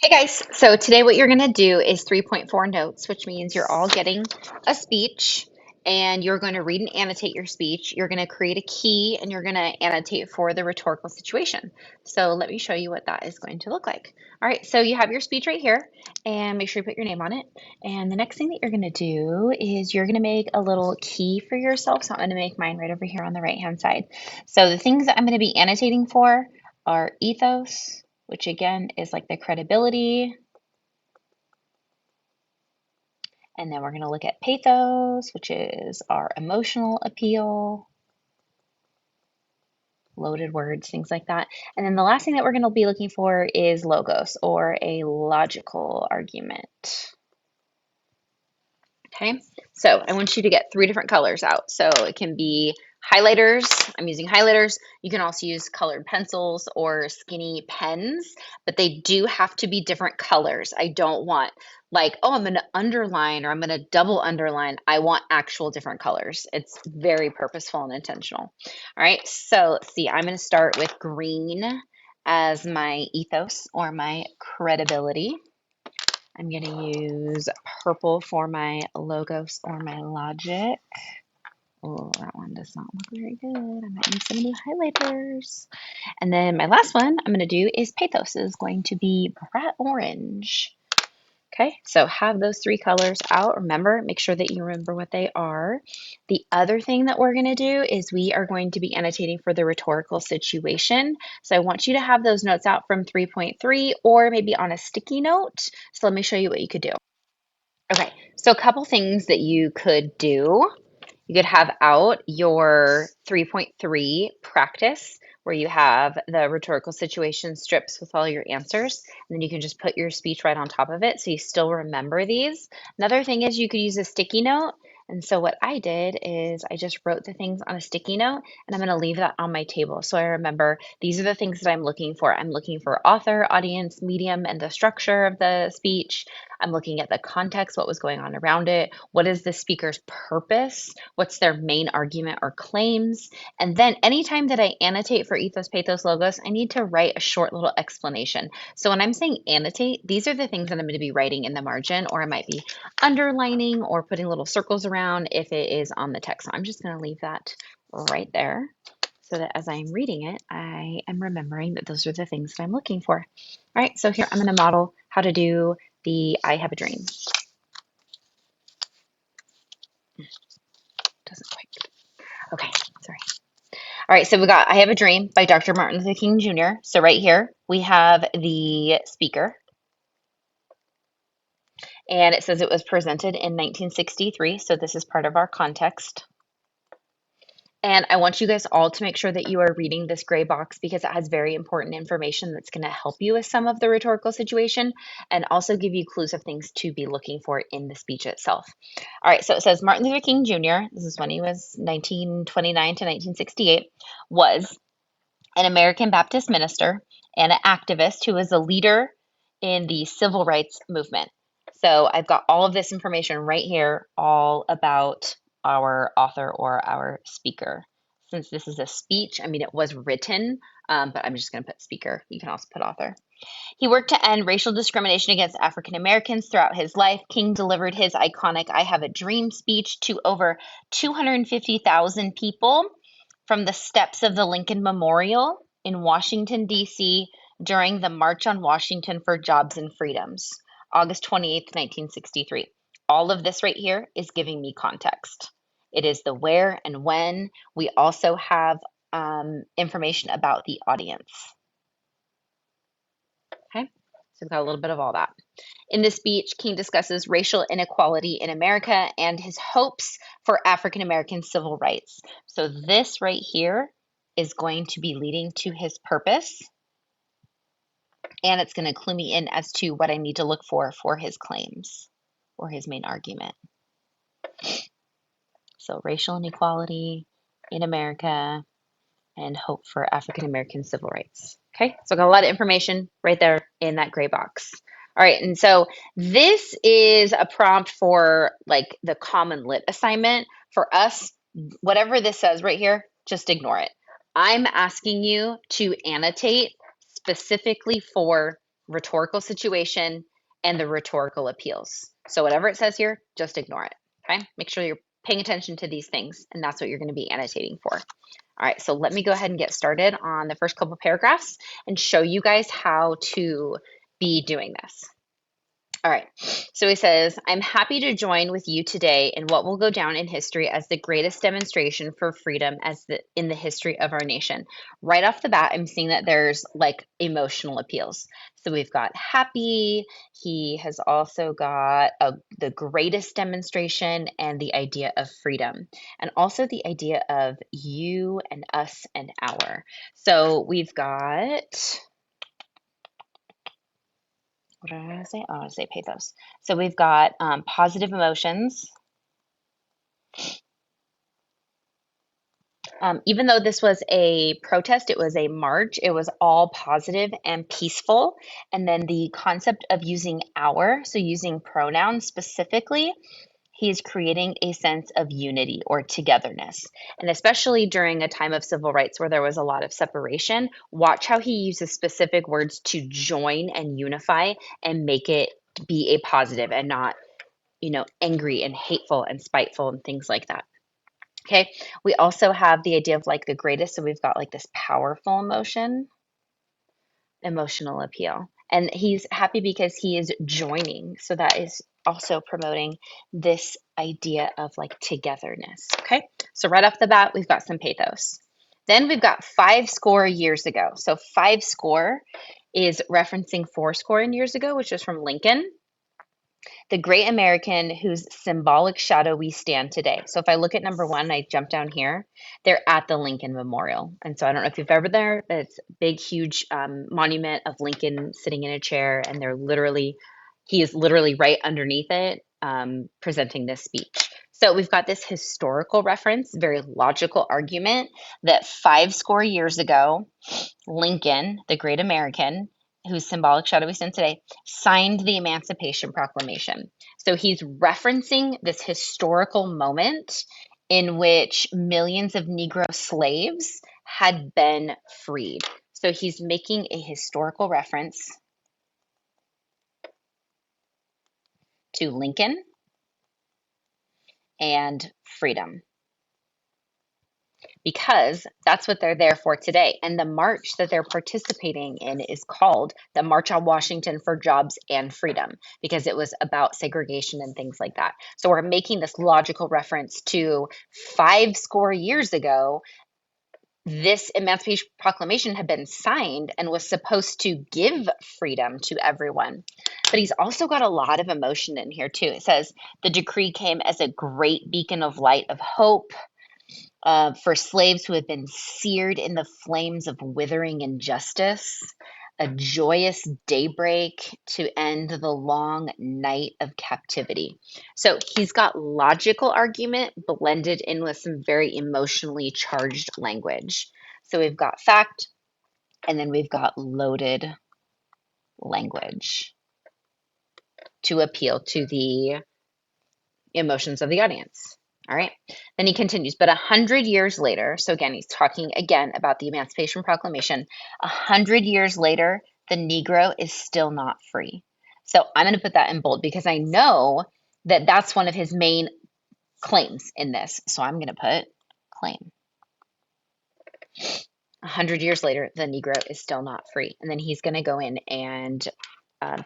Hey guys, so today what you're going to do is 3.4 notes, which means you're all getting a speech and you're going to read and annotate your speech. You're going to create a key and you're going to annotate for the rhetorical situation. So let me show you what that is going to look like. All right, so you have your speech right here and make sure you put your name on it. And the next thing that you're going to do is you're going to make a little key for yourself. So I'm going to make mine right over here on the right-hand side. So the things that I'm going to be annotating for are ethos, which again is like the credibility. And then we're going to look at pathos, which is our emotional appeal, loaded words, things like that. And then the last thing that we're going to be looking for is logos, or a logical argument. Okay, so I want you to get 3 different colors out. So it can be highlighters. I'm using highlighters. You can also use colored pencils or skinny pens, but they do have to be different colors. I don't want like, oh, I'm going to underline or I'm going to double underline. I want actual different colors. It's very purposeful and intentional. All right, so let's see. I'm going to start with green as my ethos or my credibility. I'm going to use purple for my logos or my logic. Oh, that one does not look very good. I might need some new highlighters. And then my last one I'm going to do is pathos is going to be bright orange. Okay, so have those 3 colors out. Remember, make sure that you remember what they are. The other thing that we're going to do is we are going to be annotating for the rhetorical situation. So I want you to have those notes out from 3.3 or maybe on a sticky note. So let me show you what you could do. Okay, so a couple things that you could do. You could have out your 3.3 practice where you have the rhetorical situation strips with all your answers, and then you can just put your speech right on top of it so you still remember these. Another thing is you could use a sticky note. And so what I did is I just wrote the things on a sticky note and I'm going to leave that on my table. So I remember these are the things that I'm looking for. I'm looking for author, audience, medium, and the structure of the speech. I'm looking at the context, what was going on around it. What is the speaker's purpose? What's their main argument or claims? And then anytime that I annotate for ethos, pathos, logos, I need to write a short little explanation. So when I'm saying annotate, these are the things that I'm going to be writing in the margin, or I might be underlining or putting little circles around if it is on the text. So I'm just going to leave that right there so that as I'm reading it, I am remembering that those are the things that I'm looking for. All right, so here I'm going to model how to do the I have a dream. Doesn't quite. Okay, sorry. All right, so we got I Have a Dream by Dr. Martin Luther King Jr. So right here we have the speaker, and it says it was presented in 1963. So this is part of our context. And I want you guys all to make sure that you are reading this gray box because it has very important information that's going to help you with some of the rhetorical situation and also give you clues of things to be looking for in the speech itself. All right, so it says Martin Luther King Jr., this is when he was 1929 to 1968, was an American Baptist minister and an activist who was a leader in the civil rights movement. So I've got all of this information right here, all about our author or our speaker. Since this is a speech, I mean, it was written, but I'm just going to put speaker. You can also put author. He worked to end racial discrimination against African Americans throughout his life. King delivered his iconic I Have a Dream speech to over 250,000 people from the steps of the Lincoln Memorial in Washington, D.C. during the March on Washington for Jobs and Freedoms, August 28th, 1963. All of this right here is giving me context. It is the where and when. We also have information about the audience. Okay, so we've got a little bit of all that. In this speech, King discusses racial inequality in America and his hopes for African American civil rights. So this right here is going to be leading to his purpose, and it's going to clue me in as to what I need to look for his claims or his main argument. So racial inequality in America and hope for African American civil rights. Okay, so I got a lot of information right there in that gray box. All right, and so this is a prompt for like the common lit assignment. For us, whatever this says right here, just ignore it. I'm asking you to annotate specifically for rhetorical situation, and the rhetorical appeals. So whatever it says here, just ignore it, okay? Make sure you're paying attention to these things, and that's what you're going to be annotating for. All right, so let me go ahead and get started on the first couple paragraphs and show you guys how to be doing this. All right, so he says, I'm happy to join with you today in what will go down in history as the greatest demonstration for freedom in the history of our nation. Right off the bat, I'm seeing that there's like emotional appeals. So we've got happy, he has also got the greatest demonstration and the idea of freedom, and also the idea of you and us and our. So we've got, what did I say? Oh, I say pathos. So we've got positive emotions. Even though this was a protest, it was a march, it was all positive and peaceful. And then the concept of using our, so using pronouns specifically, he's creating a sense of unity or togetherness. And especially during a time of civil rights where there was a lot of separation, watch how he uses specific words to join and unify and make it be a positive and not, angry and hateful and spiteful and things like that. Okay. We also have the idea of like the greatest. So we've got like this powerful emotional appeal. And he's happy because he is joining. So that is also promoting this idea of like togetherness. Okay. So right off the bat, we've got some pathos. Then we've got 50 years ago. So 50 is referencing 40 years ago, which is from Lincoln, the great American whose symbolic shadow we stand today. So if I look at number one, I jump down here, they're at the Lincoln Memorial. And so I don't know if you've ever there, but it's a big, huge monument of Lincoln sitting in a chair, and he is literally right underneath it, presenting this speech. So we've got this historical reference, very logical argument that 50 years ago, Lincoln, the great American, whose symbolic shadow we stand today, signed the Emancipation Proclamation. So he's referencing this historical moment in which millions of Negro slaves had been freed. So he's making a historical reference to Lincoln and freedom, because that's what they're there for today. And the march that they're participating in is called the March on Washington for Jobs and Freedom, because it was about segregation and things like that. So we're making this logical reference to 50 years ago. This Emancipation Proclamation had been signed and was supposed to give freedom to everyone. But he's also got a lot of emotion in here too. It says, the decree came as a great beacon of light of hope, for slaves who had been seared in the flames of withering injustice, a joyous daybreak to end the long night of captivity. So he's got logical argument blended in with some very emotionally charged language. So we've got fact, and then we've got loaded language to appeal to the emotions of the audience. All right. Then he continues, but 100 years later, so again, he's talking again about the Emancipation Proclamation. 100 years later, the Negro is still not free. So I'm going to put that in bold because I know that that's one of his main claims in this. So I'm going to put claim. 100 years later, the Negro is still not free. And then he's going to go in and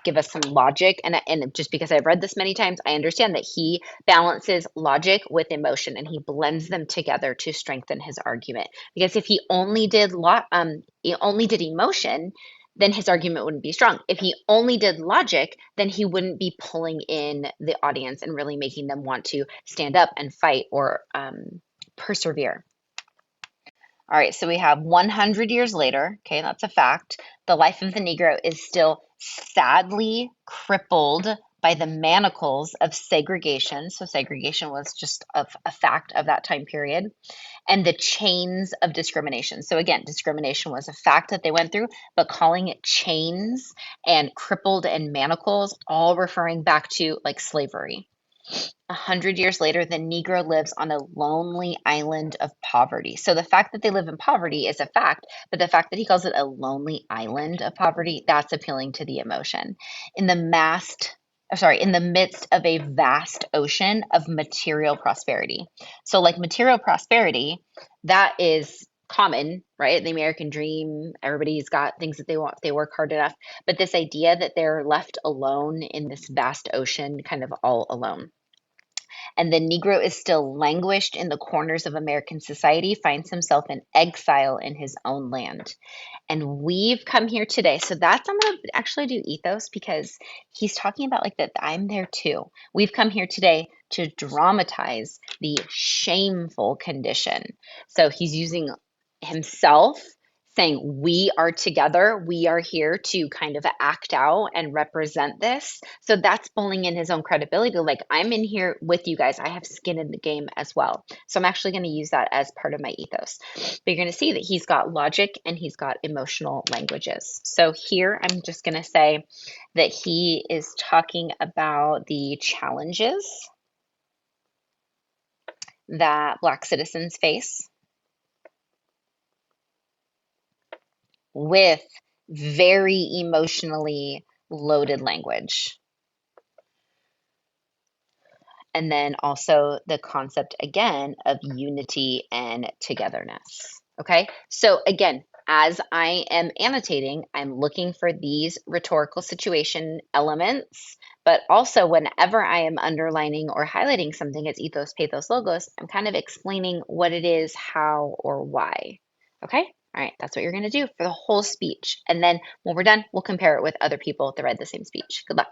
give us some logic. And just because I've read this many times, I understand that he balances logic with emotion and he blends them together to strengthen his argument. Because if he only did emotion, then his argument wouldn't be strong. If he only did logic, then he wouldn't be pulling in the audience and really making them want to stand up and fight or persevere. All right, so we have 100 years later, okay, that's a fact. The life of the Negro is still sadly crippled by the manacles of segregation. So segregation was just a fact of that time period, and the chains of discrimination. So again, discrimination was a fact that they went through, but calling it chains and crippled and manacles, all referring back to like slavery. 100 years later, the Negro lives on a lonely island of poverty. So the fact that they live in poverty is a fact, but the fact that he calls it a lonely island of poverty, that's appealing to the emotion. In the in the midst of a vast ocean of material prosperity. So like material prosperity, that is common, right? The American dream, everybody's got things that they want if they work hard enough. But this idea that they're left alone in this vast ocean, kind of all alone, and the Negro is still languished in the corners of American society, finds himself in exile in his own land. And we've come here today. So that's, I'm going to actually do ethos because he's talking about like that I'm there too. We've come here today to dramatize the shameful condition. So he's using himself saying we are together, we are here to kind of act out and represent this. So that's pulling in his own credibility, like I'm in here with you guys, I have skin in the game as well. So I'm actually going to use that as part of my ethos. But you're going to see that he's got logic and he's got emotional languages. So here I'm just going to say that he is talking about the challenges that Black citizens face with very emotionally loaded language. And then also the concept again of unity and togetherness. Okay, so again, as I am annotating, I'm looking for these rhetorical situation elements, but also whenever I am underlining or highlighting something as ethos, pathos, logos, I'm kind of explaining what it is, how, or why. Okay, all right, that's what you're going to do for the whole speech. And then when we're done, we'll compare it with other people that read the same speech. Good luck.